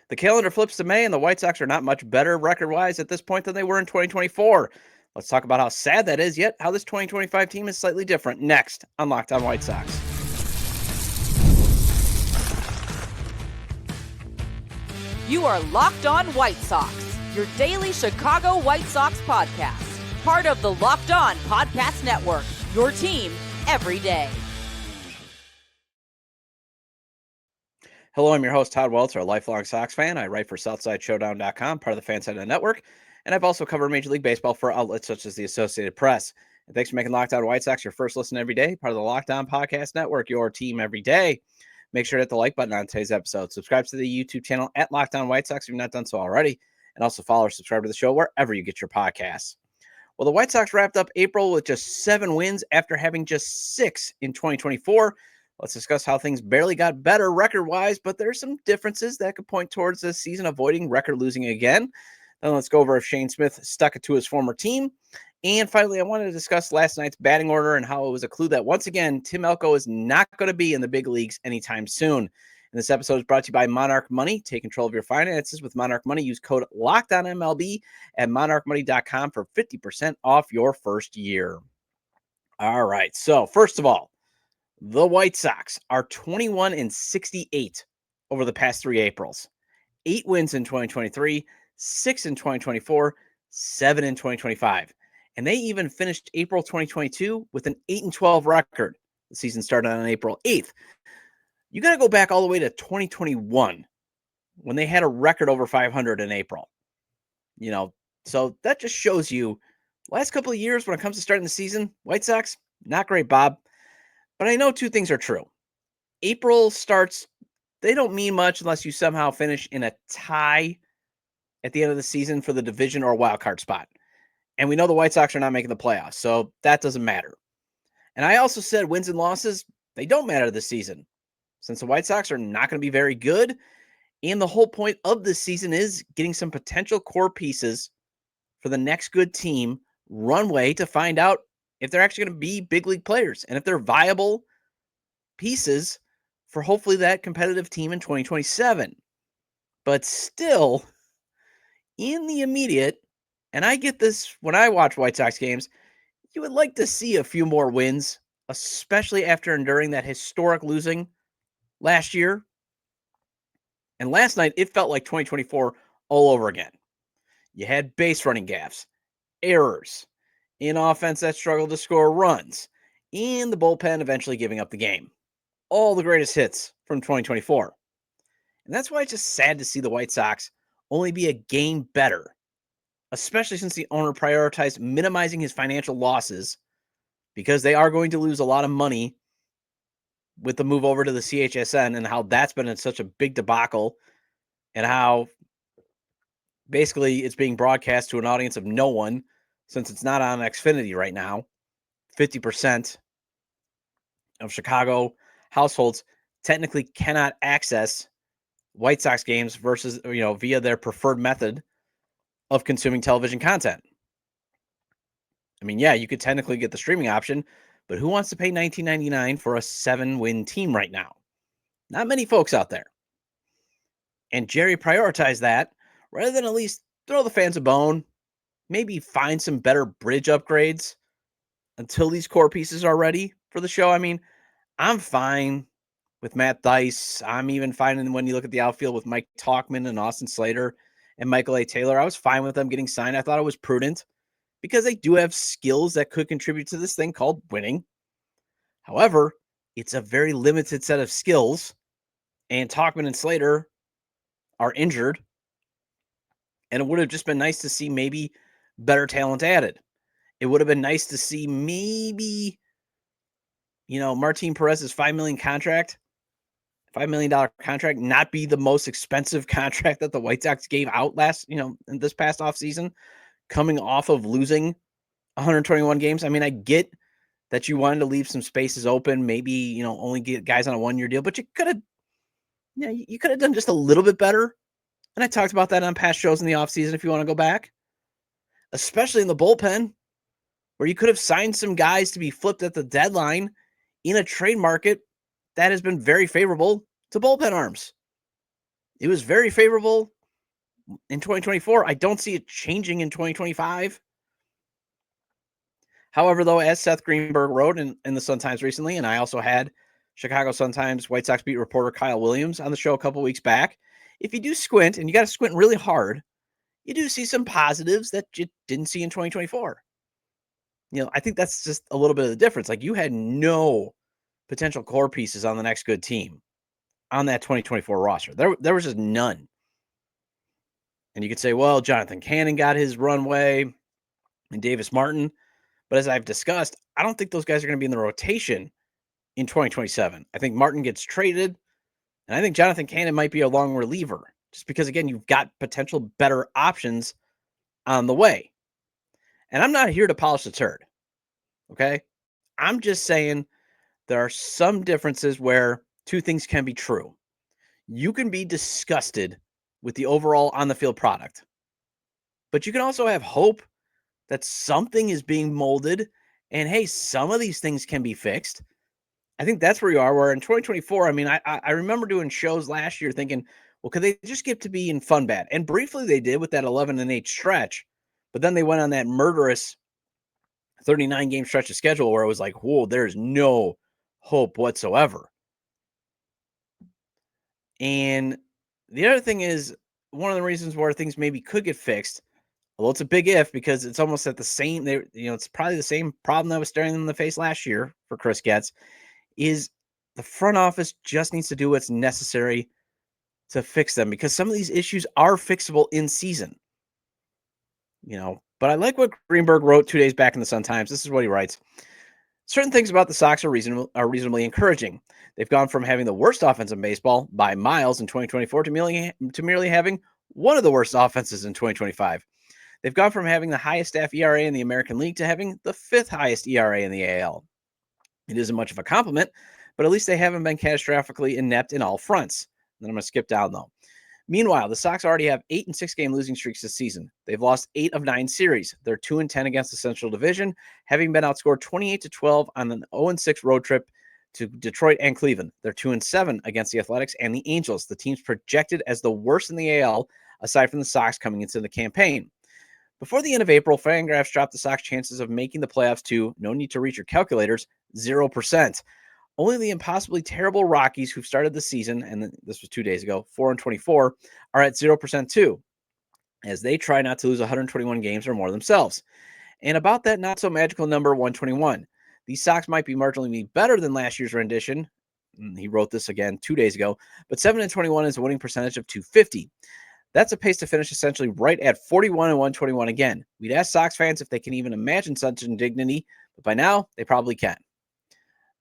The calendar flips to May, and the White Sox are not much better record-wise at this point than they were in 2024. Let's talk about how sad that is, yet how this 2025 team is slightly different next on Locked On White Sox. You are Locked On White Sox, your daily Chicago White Sox podcast. Part of the Locked On Podcast Network, your team every day. Hello, I'm your host, Todd Welter, a lifelong Sox fan. I write for SouthsideShowdown.com, part of the FanSide Network, and I've also covered Major League Baseball for outlets such as the Associated Press. And thanks for making Locked On White Sox your first listen every day, part of the Locked On Podcast Network, your team every day. Make sure to hit the like button on today's episode. Subscribe to the YouTube channel at Locked On White Sox if you've not done so already, and also follow or subscribe to the show wherever you get your podcasts. Well, the White Sox wrapped up April with just 7 wins after having just 6 in 2024. Let's discuss how things barely got better record-wise, but there's some differences that could point towards this season avoiding record losing again. Then let's go over if Shane Smith stuck it to his former team. And finally, I wanted to discuss last night's batting order and how it was a clue that, once again, Tim Elko is not going to be in the big leagues anytime soon. And this episode is brought to you by Monarch Money. Take control of your finances with Monarch Money. Use code LOCKEDONMLB at monarchmoney.com for 50% off your first year. All right, so first of all, the White Sox are 21-68 over the past 3 Aprils. 8 wins in 2023, 6 in 2024, 7 in 2025. And they even finished April 2022 with an 8-12 record. The season started on April 8th. You got to go back all the way to 2021 when they had a record over 500 in April. So that just shows you last couple of years when it comes to starting the season, White Sox, not great, Bob. But I know 2 things are true. April starts, they don't mean much unless you somehow finish in a tie at the end of the season for the division or wild card spot. And we know the White Sox are not making the playoffs, so that doesn't matter. And I also said wins and losses, they don't matter this season, since the White Sox are not going to be very good. And the whole point of this season is getting some potential core pieces for the next good team runway to find out if they're actually going to be big league players and if they're viable pieces for hopefully that competitive team in 2027. But still, in the immediate, and I get this when I watch White Sox games, you would like to see a few more wins, especially after enduring that historic losing last year. And last night, it felt like 2024 all over again. You had base running gaffes, errors, in offense that struggled to score runs, and the bullpen eventually giving up the game. All the greatest hits from 2024. And that's why it's just sad to see the White Sox only be a game better, especially since the owner prioritized minimizing his financial losses because they are going to lose a lot of money with the move over to the CHSN and how that's been in such a big debacle and how basically it's being broadcast to an audience of no one since it's not on Xfinity right now. 50% of Chicago households technically cannot access White Sox games versus, via their preferred method of consuming television content. I mean, yeah, you could technically get the streaming option, but who wants to pay $19.99 for a 7-win team right now? Not many folks out there. And Jerry prioritized that rather than at least throw the fans a bone, maybe find some better bridge upgrades until these core pieces are ready for the show. I mean, I'm fine with Matt Dice. I'm even fine when you look at the outfield with Mike Tauchman and Austin Slater and Michael A. Taylor. I was fine with them getting signed. I thought it was prudent because they do have skills that could contribute to this thing called winning. However, it's a very limited set of skills, and Tauchman and Slater are injured, and it would have just been nice to see maybe better talent added. It would have been nice to see maybe, Martin Perez's $5 million contract not be the most expensive contract that the White Sox gave out in this past offseason, coming off of losing 121 games. I mean, I get that you wanted to leave some spaces open, maybe, only get guys on a 1-year deal, but you could have, you could have done just a little bit better. And I talked about that on past shows in the offseason if you want to go back, especially in the bullpen, where you could have signed some guys to be flipped at the deadline in a trade market that has been very favorable to bullpen arms. It was very favorable in 2024. I don't see it changing in 2025. However, though, as Seth Greenberg wrote in the Sun-Times recently, and I also had Chicago Sun-Times White Sox beat reporter Kyle Williams on the show a couple weeks back, if you do squint, and you got to squint really hard, you do see some positives that you didn't see in 2024. I think that's just a little bit of the difference. Like, you had no potential core pieces on the next good team on that 2024 roster. There was just none. And you could say, well, Jonathan Cannon got his runway and Davis Martin. But as I've discussed, I don't think those guys are going to be in the rotation in 2027. I think Martin gets traded, and I think Jonathan Cannon might be a long reliever just because, again, you've got potential better options on the way. And I'm not here to polish the turd, okay? I'm just saying there are some differences where two things can be true. You can be disgusted with the overall on-the-field product, but you can also have hope that something is being molded, and hey, some of these things can be fixed. I think that's where you are. Where in 2024, I mean, I remember doing shows last year thinking, well, could they just get to be in fun bad? And briefly they did with that 11-8 stretch, but then they went on that murderous 39 game stretch of schedule where it was like, whoa, there's no hope whatsoever. And the other thing is, one of the reasons where things maybe could get fixed, although it's a big if, because it's almost at the same, it's probably the same problem that was staring them in the face last year for Chris Getz, is the front office just needs to do what's necessary to fix them, because some of these issues are fixable in season. But I like what Greenberg wrote 2 days back in the Sun-Times. This is what he writes. Certain things about the Sox are reasonably encouraging. They've gone from having the worst offense in baseball by miles in 2024 to merely having one of the worst offenses in 2025. They've gone from having the highest staff ERA in the American League to having the 5th highest ERA in the AL. It isn't much of a compliment, but at least they haven't been catastrophically inept in all fronts. Then I'm going to skip down, though. Meanwhile, the Sox already have 8 and 6 game losing streaks this season. They've lost 8 of 9 series. They're 2-10 against the Central Division, having been outscored 28-12 on an 0-6 road trip to Detroit and Cleveland. They're 2-7 against the Athletics and the Angels, the teams projected as the worst in the AL, aside from the Sox coming into the campaign. Before the end of April, Fangraphs dropped the Sox chances of making the playoffs to, no need to reach your calculators, 0%. Only the impossibly terrible Rockies, who've started the season, and this was 2 days ago, 4-24, are at 0% too, as they try not to lose 121 games or more themselves. And about that not so magical number 121, these Sox might be marginally better than last year's rendition. He wrote this again 2 days ago, but 7-21 is a winning percentage of .250. That's a pace to finish essentially right at 41-121 again. We'd ask Sox fans if they can even imagine such indignity, but by now they probably can.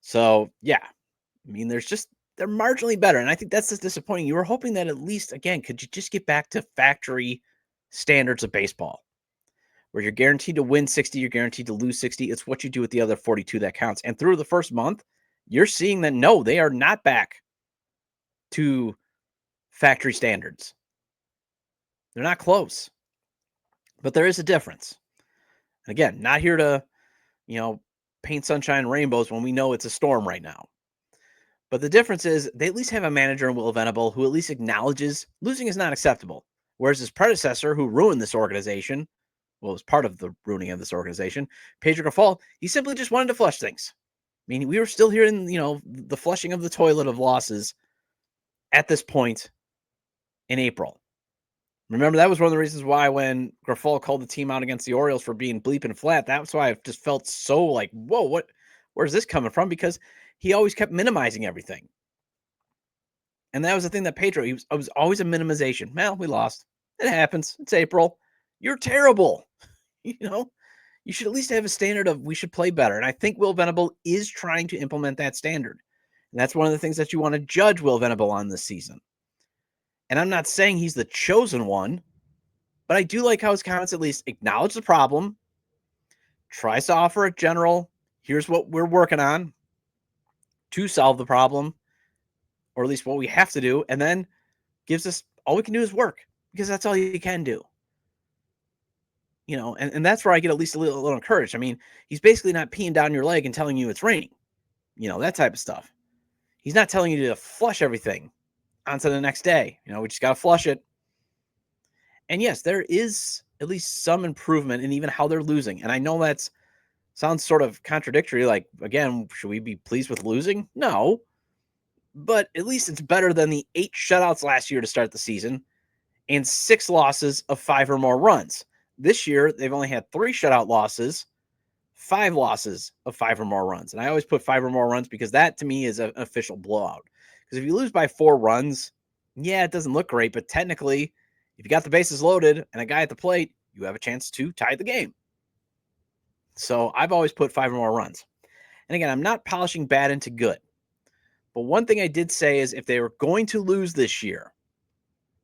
So, yeah, I mean, they're marginally better. And I think that's just disappointing. You were hoping that at least, again, could you just get back to factory standards of baseball where you're guaranteed to win 60, you're guaranteed to lose 60. It's what you do with the other 42 that counts. And through the first month, you're seeing that, no, they are not back to factory standards. They're not close. But there is a difference. Again, not here to, paint sunshine and rainbows when we know it's a storm right now. But the difference is they at least have a manager in Will Venable who at least acknowledges losing is not acceptable. Whereas his predecessor, who ruined this organization, was part of the ruining of this organization, Pedro Grifol, he simply just wanted to flush things. I mean, we were still hearing, the flushing of the toilet of losses at this point in April. Remember, that was one of the reasons why when Grifol called the team out against the Orioles for being bleeping flat, that's why I just felt so like, whoa, where's this coming from? Because he always kept minimizing everything. And that was the thing that Pedro, it was always a minimization. Well, we lost. It happens. It's April. You're terrible. You should at least have a standard of we should play better. And I think Will Venable is trying to implement that standard. And that's one of the things that you want to judge Will Venable on this season. And I'm not saying he's the chosen one, but I do like how his comments at least acknowledge the problem, tries to offer a general, here's what we're working on to solve the problem, or at least what we have to do, and then gives us all we can do is work, because that's all you can do. And that's where I get at least a little encouraged. I mean, he's basically not peeing down your leg and telling you it's raining, that type of stuff. He's not telling you to flush everything on to the next day. We just got to flush it. And yes, there is at least some improvement in even how they're losing. And I know that sounds sort of contradictory. Like, again, should we be pleased with losing? No. But at least it's better than the 8 shutouts last year to start the season and 6 losses of 5 or more runs. This year, they've only had 3 shutout losses, 5 losses of 5 or more runs. And I always put 5 or more runs because that, to me, is an official blowout. Because if you lose by 4 runs, yeah, it doesn't look great. But technically, if you got the bases loaded and a guy at the plate, you have a chance to tie the game. So I've always put 5 or more runs. And again, I'm not polishing bad into good. But one thing I did say is if they were going to lose this year,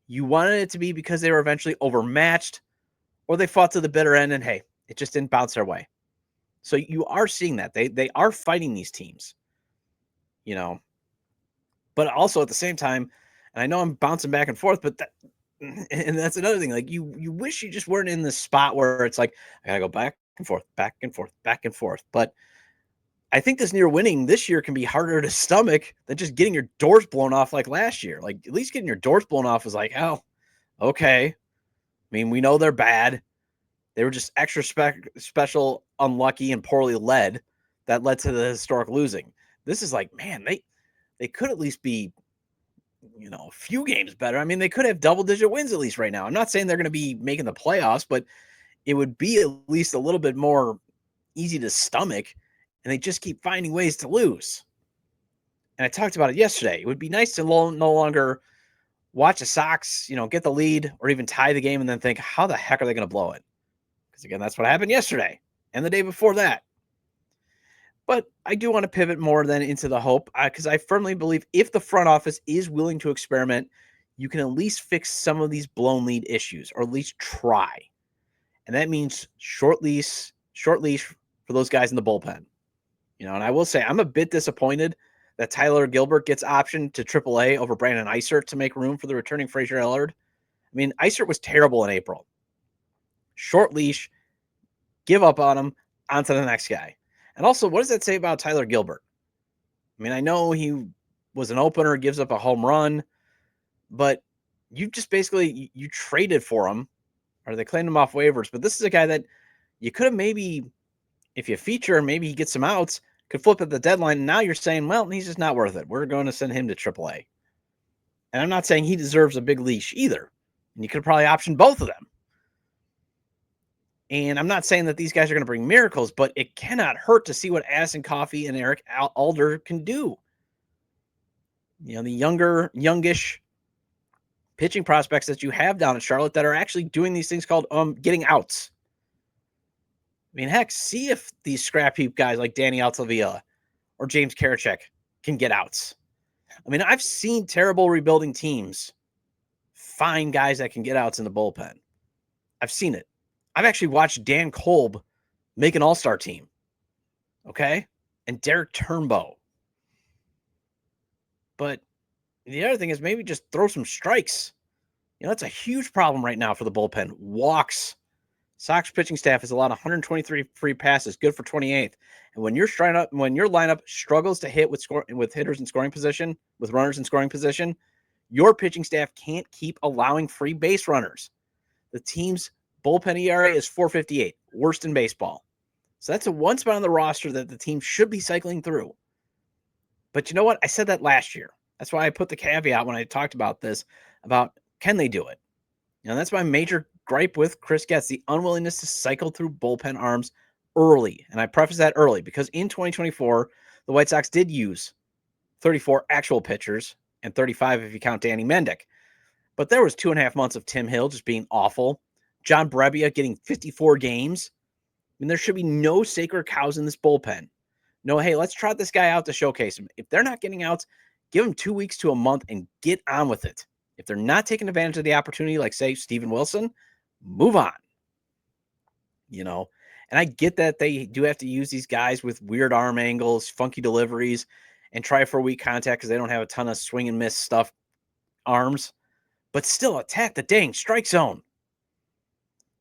you wanted it to be because they were eventually overmatched or they fought to the bitter end and, hey, it just didn't bounce their way. So you are seeing that. They are fighting these teams, But also at the same time, and I know I'm bouncing back and forth, but and that's another thing. Like you wish you just weren't in this spot where it's like, I got to go back and forth, back and forth, back and forth. But I think this near winning this year can be harder to stomach than just getting your doors blown off like last year. Like at least getting your doors blown off was like, oh, okay. I mean, we know they're bad. They were just extra special, unlucky, and poorly led that led to the historic losing. This is like, man, they could at least be, a few games better. I mean, they could have double-digit wins at least right now. I'm not saying they're going to be making the playoffs, but it would be at least a little bit more easy to stomach. And they just keep finding ways to lose. And I talked about it yesterday. It would be nice to no longer watch the Sox, get the lead or even tie the game and then think, how the heck are they going to blow it? Because, again, that's what happened yesterday and the day before that. But I do want to pivot more than into the hope because I firmly believe if the front office is willing to experiment, you can at least fix some of these blown lead issues or at least try. And that means short leash for those guys in the bullpen. And I will say I'm a bit disappointed that Tyler Gilbert gets optioned to AAA over Brandon Eisert to make room for the returning Frazier Ellard. I mean, Eisert was terrible in April. Short leash, give up on him, on to the next guy. And also, what does that say about Tyler Gilbert? I mean, I know he was an opener, gives up a home run, but you just basically, you traded for him, or they claimed him off waivers, but this is a guy that you could have maybe, if you feature, maybe he gets some outs, could flip at the deadline. And now you're saying, well, he's just not worth it. We're going to send him to AAA. And I'm not saying he deserves a big leash either. And you could probably option both of them. And I'm not saying that these guys are going to bring miracles, but it cannot hurt to see what Addison Coffey and Eric Alder can do. The youngish pitching prospects that you have down in Charlotte that are actually doing these things called getting outs. I mean, heck, see if these scrap heap guys like Danny Altavilla or James Karachek can get outs. I mean, I've seen terrible rebuilding teams find guys that can get outs in the bullpen. I've seen it. I've actually watched Dan Kolb make an all-star team. Okay? And Derek Turnbow. But the other thing is maybe just throw some strikes. That's a huge problem right now for the bullpen. Walks. Sox pitching staff has allowed 123 free passes, good for 28th. And when your lineup struggles to hit with hitters in scoring position, with runners in scoring position, your pitching staff can't keep allowing free base runners. The team's bullpen ERA is 4.58, worst in baseball. So that's a one spot on the roster that the team should be cycling through. But you know what? I said that last year. That's why I put the caveat when I talked about this, about can they do it? That's my major gripe with Chris Getz, the unwillingness to cycle through bullpen arms early. And I preface that early because in 2024, the White Sox did use 34 actual pitchers and 35 if you count Danny Mendick. But there was 2.5 months of Tim Hill just being awful. John Brebbia getting 54 games. I mean, there should be no sacred cows in this bullpen. No, hey, let's trot this guy out to showcase him. If they're not getting outs, give them 2 weeks to a month and get on with it. If they're not taking advantage of the opportunity, like, say, Steven Wilson, move on. And I get that they do have to use these guys with weird arm angles, funky deliveries, and try for weak contact because they don't have a ton of swing and miss stuff arms. But still attack the dang strike zone.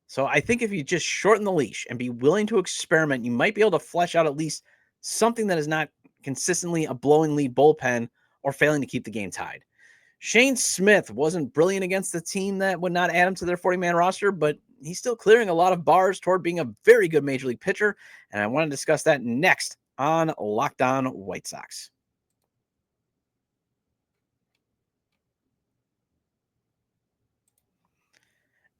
So I think if you just shorten the leash and be willing to experiment, you might be able to flesh out at least something that is not consistently a blowing lead bullpen or failing to keep the game tied. Shane Smith wasn't brilliant against the team that would not add him to their 40-man roster, but he's still clearing a lot of bars toward being a very good Major League pitcher, and I want to discuss that next on Locked On White Sox.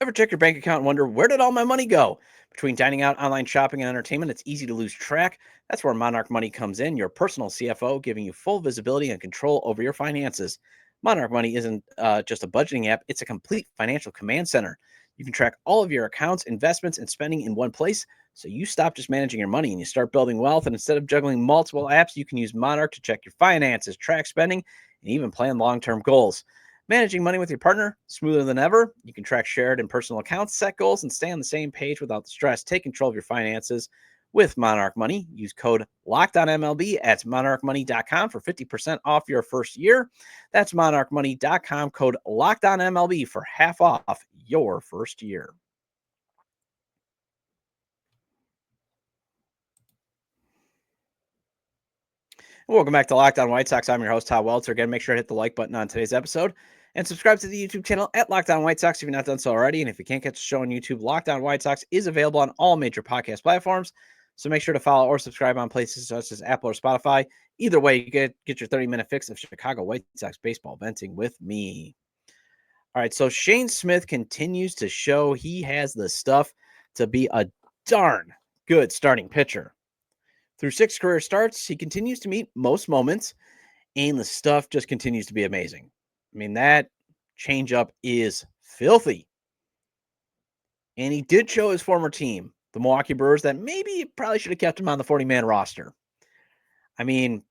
Ever check your bank account and wonder, where did all my money go? Between dining out, online shopping, and entertainment, it's easy to lose track. That's where Monarch Money comes in, your personal CFO, giving you full visibility and control over your finances. Monarch Money isn't just a budgeting app, it's a complete financial command center. You can track all of your accounts, investments, and spending in one place, so you stop just managing your money and you start building wealth. And instead of juggling multiple apps, you can use Monarch to check your finances, track spending, and even plan long-term goals. Managing money with your partner, smoother than ever. You can track shared and personal accounts, set goals, and stay on the same page without the stress. Take control of your finances with Monarch Money. Use code LOCKEDONMLB at monarchmoney.com for 50% off your first year. That's monarchmoney.com, code LOCKEDONMLB for half off your first year. Welcome back to Locked On White Sox. I'm your host, Todd Welter. Again, make sure to hit the like button on today's episode and subscribe to the YouTube channel at Locked On White Sox if you've not done so already. And if you can't catch the show on YouTube, Locked On White Sox is available on all major podcast platforms. So make sure to follow or subscribe on places such as Apple or Spotify. Either way, you get your 30-minute fix of Chicago White Sox baseball venting with me. All right, so Shane Smith continues to show he has the stuff to be a darn good starting pitcher. Through 6 career starts, he continues to meet most moments, and the stuff just continues to be amazing. I mean, that changeup is filthy. And he did show his former team, the Milwaukee Brewers, that maybe probably should have kept him on the 40-man roster. I mean,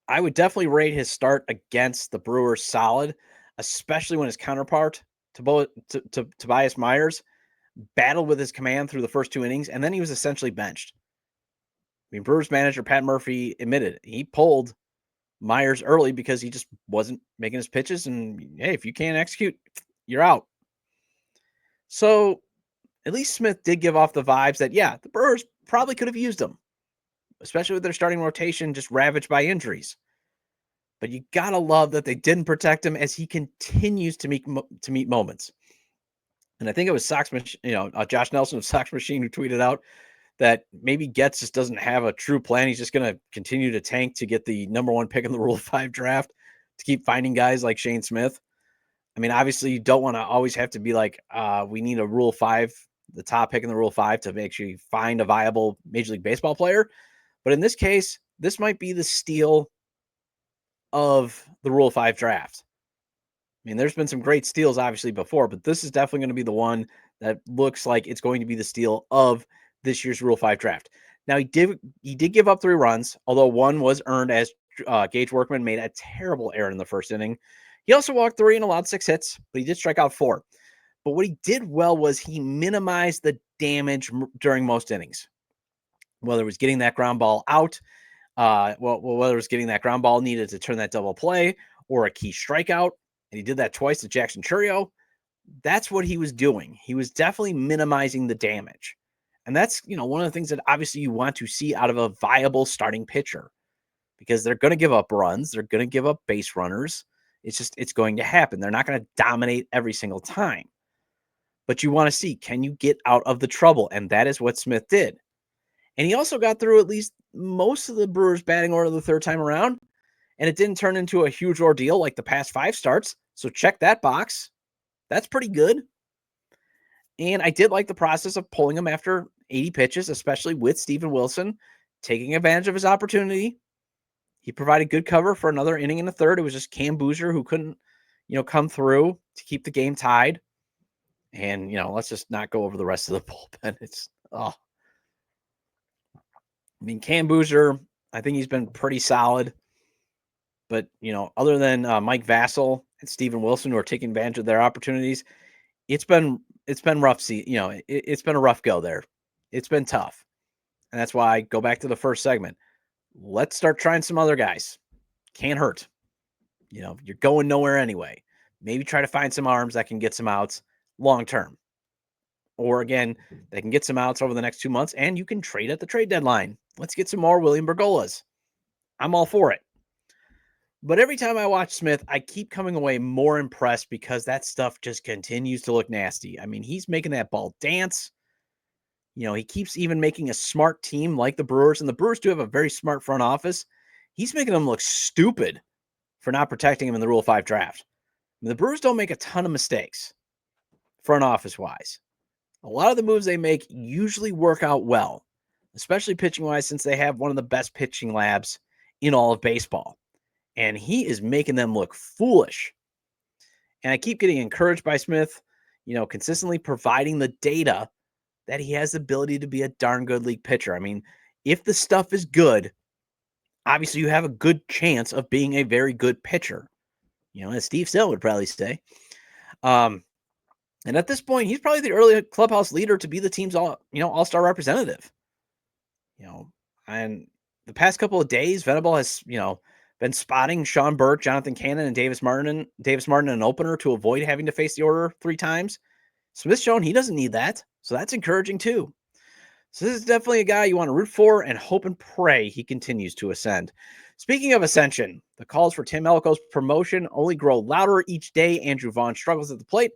I would definitely rate his start against the Brewers solid, especially when his counterpart, Tobias Myers, battled with his command through the first 2 innings, and then he was essentially benched. I mean, Brewers manager Pat Murphy admitted he pulled Myers early because he just wasn't making his pitches. And hey, if you can't execute, you're out. So at least Smith did give off the vibes that, yeah, the Brewers probably could have used him, especially with their starting rotation just ravaged by injuries. But you got to love that they didn't protect him as he continues to meet moments. And I think it was Josh Nelson of Sox Machine who tweeted out that maybe Getz just doesn't have a true plan. He's just going to continue to tank to get the number 1 pick in the Rule 5 draft to keep finding guys like Shane Smith. I mean, obviously you don't want to always have to be like, we need a Rule 5, the top pick in the Rule 5 to actually find a viable Major League Baseball player. But in this case, this might be the steal of the Rule 5 draft. I mean, there's been some great steals obviously before, but this is definitely going to be the one that looks like it's going to be the steal of this year's Rule 5 draft. Now, he did give up 3 runs, although 1 was earned as Gage Workman made a terrible error in the first inning. He also walked 3 and allowed 6 hits, but he did strike out 4. But what he did well was he minimized the damage during most innings, whether it was getting that ground ball out, whether it was getting that ground ball needed to turn that double play or a key strikeout. And he did that twice to Jackson Chourio. That's what he was doing. He was definitely minimizing the damage. And that's, one of the things that obviously you want to see out of a viable starting pitcher, because they're going to give up runs. They're going to give up base runners. It's going to happen. They're not going to dominate every single time, but you want to see, can you get out of the trouble? And that is what Smith did. And he also got through at least most of the Brewers batting order the third time around, and it didn't turn into a huge ordeal like the past 5 starts. So check that box. That's pretty good. And I did like the process of pulling him after 80 pitches, especially with Steven Wilson, taking advantage of his opportunity. He provided good cover for another inning in the third. It was just Cam Boozer who couldn't, come through to keep the game tied. And, let's just not go over the rest of the bullpen. Cam Boozer, I think he's been pretty solid. But, other than Mike Vassell and Steven Wilson, who are taking advantage of their opportunities, it's been rough. It's been a rough go there. It's been tough. And that's why I go back to the first segment. Let's start trying some other guys. Can't hurt. You're going nowhere anyway. Maybe try to find some arms that can get some outs long term. Or again, they can get some outs over the next 2 months, and you can trade at the trade deadline. Let's get some more William Bergolas. I'm all for it. But every time I watch Smith, I keep coming away more impressed because that stuff just continues to look nasty. I mean, he's making that ball dance. He keeps even making a smart team like the Brewers, and the Brewers do have a very smart front office. He's making them look stupid for not protecting him in the Rule 5 draft. I mean, the Brewers don't make a ton of mistakes front office wise. A lot of the moves they make usually work out well, especially pitching wise, since they have one of the best pitching labs in all of baseball. And he is making them look foolish. And I keep getting encouraged by Smith, consistently providing the data that he has the ability to be a darn good league pitcher. I mean, if the stuff is good, obviously you have a good chance of being a very good pitcher, as Steve Still would probably say. And at this point, he's probably the early clubhouse leader to be the team's all-star representative. And the past couple of days, Venable has, been spotting Sean Burke, Jonathan Cannon, and Davis Martin in an opener to avoid having to face the order 3 times. Smith's shown he doesn't need that, so that's encouraging too. So this is definitely a guy you want to root for and hope and pray he continues to ascend. Speaking of ascension, the calls for Tim Elko's promotion only grow louder each day. Andrew Vaughn struggles at the plate.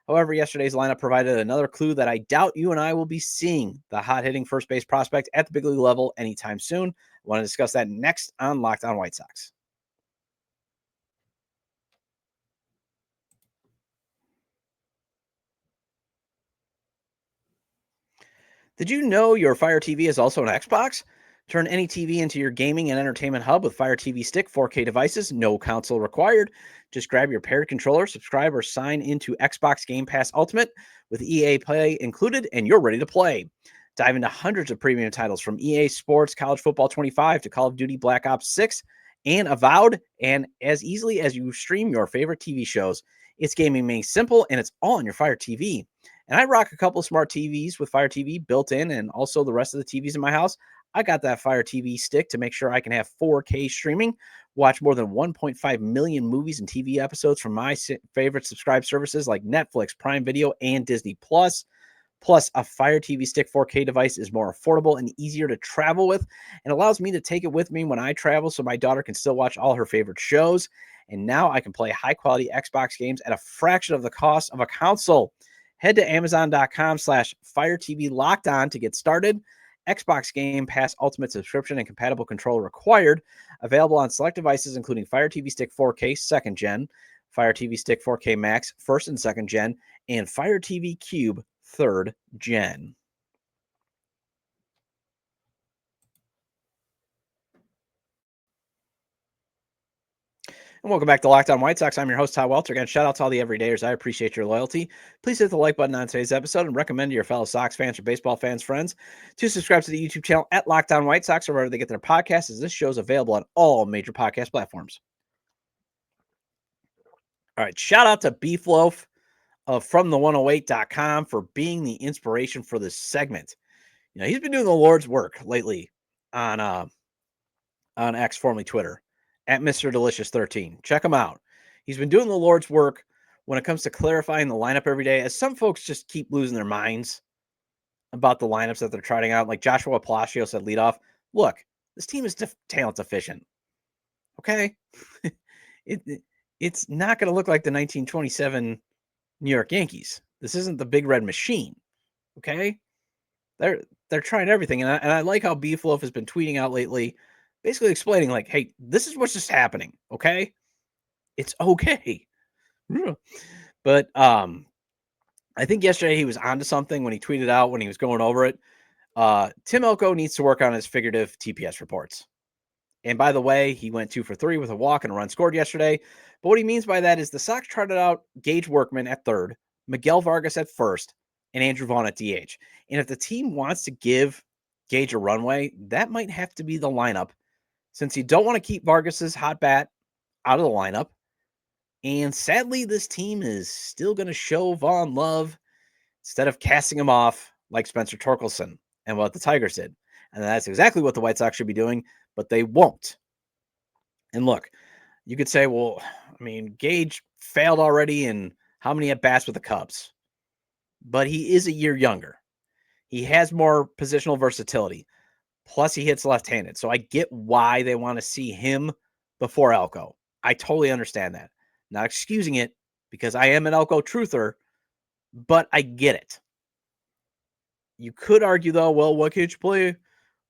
However, yesterday's lineup provided another clue that I doubt you and I will be seeing the hot-hitting first base prospect at the big league level anytime soon. I want to discuss that next on Locked On White Sox. Did you know your Fire TV is also an Xbox? Turn any TV into your gaming and entertainment hub with Fire TV Stick 4K devices, no console required. Just grab your paired controller, subscribe, or sign into Xbox Game Pass Ultimate with EA Play included, and you're ready to play. Dive into hundreds of premium titles from EA Sports, College Football 25 to Call of Duty Black Ops 6 and Avowed, and as easily as you stream your favorite TV shows. It's gaming made simple, and it's all on your Fire TV. And I rock a couple of smart TVs with Fire TV built in, and also the rest of the TVs in my house. I got that Fire TV stick to make sure I can have 4K streaming, watch more than 1.5 million movies and TV episodes from my favorite subscribed services like Netflix, Prime Video, and Disney+. Plus, a Fire TV Stick 4K device is more affordable and easier to travel with and allows me to take it with me when I travel so my daughter can still watch all her favorite shows. And now I can play high-quality Xbox games at a fraction of the cost of a console. Head to Amazon.com/Fire TV Locked On to get started. Xbox Game Pass Ultimate subscription and compatible controller required. Available on select devices, including Fire TV Stick 4K 2nd Gen, Fire TV Stick 4K Max 1st and 2nd Gen, and Fire TV Cube 3rd Gen. And welcome back to Locked On White Sox. I'm your host, Todd Welter. Again, shout out to all the everydayers. I appreciate your loyalty. Please hit the like button on today's episode and recommend to your fellow Sox fans or baseball fans, friends, to subscribe to the YouTube channel at Locked On White Sox or wherever they get their podcasts, as this show is available on all major podcast platforms. All right, shout out to Beef Loaf of FromThe108.com for being the inspiration for this segment. He's been doing the Lord's work lately on X, formerly Twitter, at Mr. Delicious 13. Check him out. He's been doing the Lord's work when it comes to clarifying the lineup every day, as some folks just keep losing their minds about the lineups that they're trying out. Like Joshua Pistachios said leadoff. Look, this team is talent deficient. Okay? It's not going to look like the 1927 New York Yankees. This isn't the big red machine. Okay? They're trying everything. And I like how Beef Loaf has been tweeting out lately, basically explaining like, hey, this is what's just happening. Okay. It's okay. But I think yesterday he was onto something when he tweeted out when he was going over it. Tim Elko needs to work on his figurative TPS reports. And by the way, he went 2 for 3 with a walk and a run scored yesterday. But what he means by that is the Sox charted out Gage Workman at 3rd, Miguel Vargas at 1st, and Andrew Vaughn at DH. And if the team wants to give Gage a runway, that might have to be the lineup, since you don't want to keep Vargas's hot bat out of the lineup. And sadly, this team is still going to show Vaughn love instead of casting him off like Spencer Torkelson and what the Tigers did. And that's exactly what the White Sox should be doing, but they won't. And look, you could say, well, I mean, Gage failed already in how many at-bats with the Cubs? But he is a year younger. He has more positional versatility. Plus, he hits left-handed. So I get why they want to see him before Elko. I totally understand that. Not excusing it because I am an Elko truther, but I get it. You could argue, though, well, why can't you play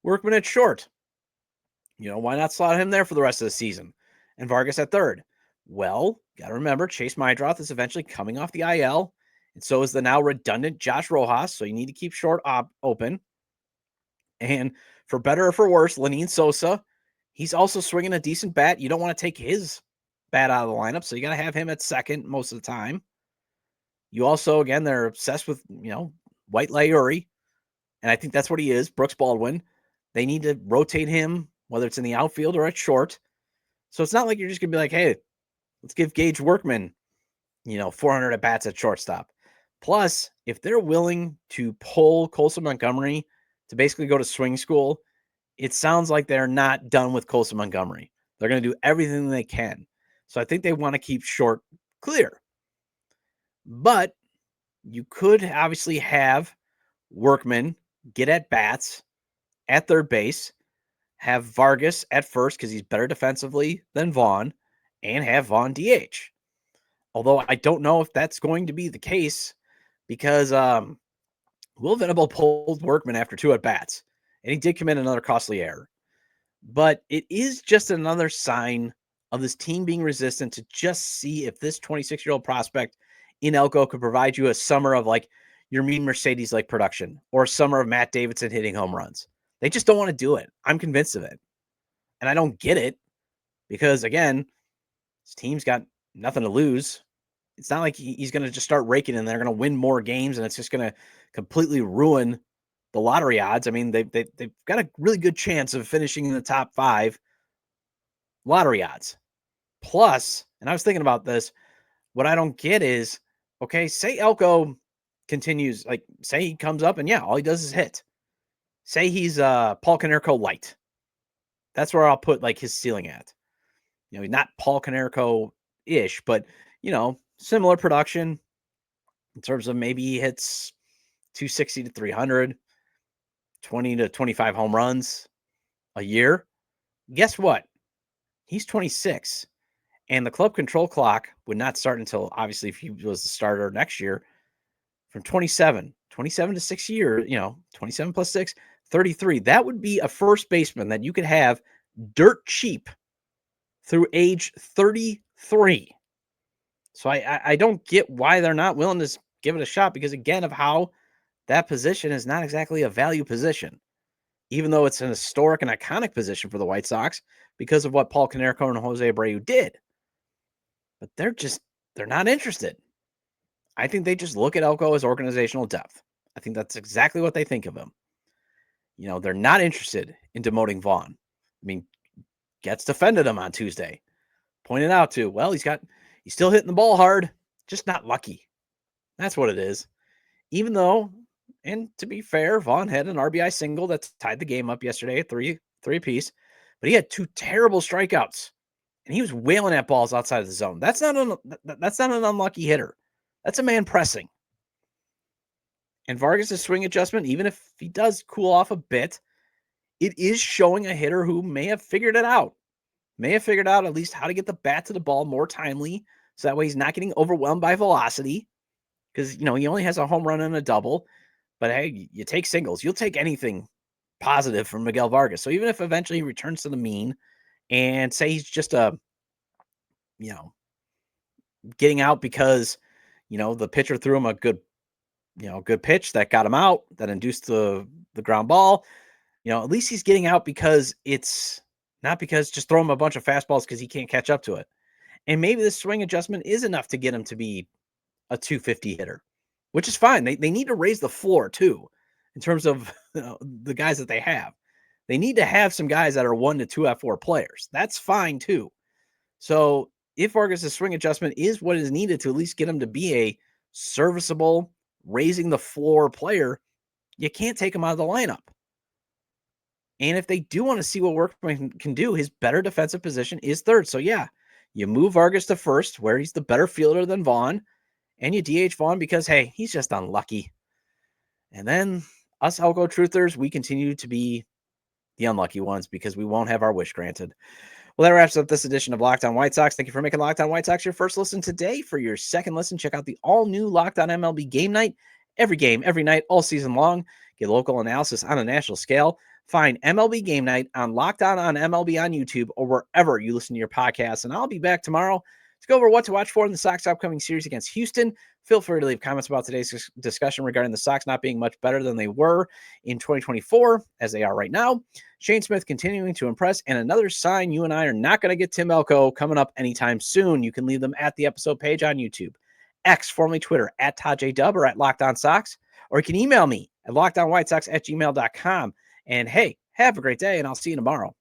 Workman at short? Why not slot him there for the rest of the season? And Vargas at third. Well, got to remember, Chase Mydroth is eventually coming off the IL, and so is the now redundant Josh Rojas, so you need to keep short open. And for better or for worse, Lenine Sosa, he's also swinging a decent bat. You don't want to take his bat out of the lineup, so you got to have him at second most of the time. You also, again, they're obsessed with, White Layuri, and I think that's what he is, Brooks Baldwin. They need to rotate him, whether it's in the outfield or at short. So it's not like you're just going to be like, hey, let's give Gage Workman, 400 at bats at shortstop. Plus, if they're willing to pull Colson Montgomery to basically go to swing school, it sounds like they're not done with Colson Montgomery. They're going to do everything they can. So I think they want to keep short clear. But you could obviously have Workman get at bats at third base, have Vargas at first because he's better defensively than Vaughn, and have Vaughn DH. Although I don't know if that's going to be the case because Will Venable pulled Workman after 2 at bats, and he did commit another costly error. But it is just another sign of this team being resistant to just see if this 26-year-old prospect in Elko could provide you a summer of like your mean Mercedes-like production or a summer of Matt Davidson hitting home runs. They just don't want to do it. I'm convinced of it. And I don't get it because, again, this team's got nothing to lose. It's not like he's going to just start raking and they're going to win more games and it's just going to completely ruin the lottery odds. I mean, they've got a really good chance of finishing in the top 5 lottery odds. Plus, and I was thinking about this, what I don't get is, okay, say Elko continues, like say he comes up and yeah, all he does is hit. Say he's Paul Konerko light. That's where I'll put like his ceiling at. He's not Paul Konerko-ish, but similar production in terms of maybe he hits 260 to 300, 20 to 25 home runs a year. Guess what? He's 26, and the club control clock would not start until, obviously, if he was the starter next year, from 27 to 6 years, 27 plus 6, 33. That would be a first baseman that you could have dirt cheap through age 33. So I don't get why they're not willing to give it a shot because, again, of how that position is not exactly a value position, even though it's an historic and iconic position for the White Sox because of what Paul Konerko and Jose Abreu did. But they're not interested. I think they just look at Elko as organizational depth. I think that's exactly what they think of him. They're not interested in demoting Vaughn. I mean, Getz defended him on Tuesday, pointed out to, well, he's still hitting the ball hard, just not lucky. That's what it is. Even though, and to be fair, Vaughn had an RBI single that tied the game up yesterday, three apiece, but he had 2 terrible strikeouts, and he was wailing at balls outside of the zone. That's not an unlucky hitter. That's a man pressing. And Vargas' swing adjustment, even if he does cool off a bit, it is showing a hitter who may have figured it out. May have figured out at least how to get the bat to the ball more timely, so that way he's not getting overwhelmed by velocity. Because, he only has a home run and a double. But, hey, you take singles. You'll take anything positive from Miguel Vargas. So even if eventually he returns to the mean and say he's just getting out because, the pitcher threw him a good pitch that got him out, that induced the ground ball. At least he's getting out because it's not because just throw him a bunch of fastballs because he can't catch up to it. And maybe this swing adjustment is enough to get him to be a 250 hitter, which is fine. They need to raise the floor too, in terms of the guys that they have. They need to have some guys that are 1 to 2 F4 players. That's fine too. So if Vargas' swing adjustment is what is needed to at least get him to be a serviceable, raising the floor player, you can't take him out of the lineup. And if they do want to see what Workman can do, his better defensive position is third. So yeah, you move Vargas to first, where he's the better fielder than Vaughn, and you DH Vaughn because, hey, he's just unlucky. And then us Elko truthers, we continue to be the unlucky ones because we won't have our wish granted. Well, that wraps up this edition of Locked On White Sox. Thank you for making Locked On White Sox your first listen today. For your second listen, check out the all-new Locked On MLB Game Night. Every game, every night, all season long. Get local analysis on a national scale. Find MLB Game Night on Locked On MLB on YouTube or wherever you listen to your podcasts. And I'll be back tomorrow to go over what to watch for in the Sox upcoming series against Houston. Feel free to leave comments about today's discussion regarding the Sox not being much better than they were in 2024, as they are right now. Shane Smith continuing to impress, and another sign you and I are not going to get Tim Elko coming up anytime soon. You can leave them at the episode page on YouTube, X, formerly Twitter, at Todd J. Dub or at Locked On Sox, or you can email me at lockedonwhitesox@gmail.com. And hey, have a great day, and I'll see you tomorrow.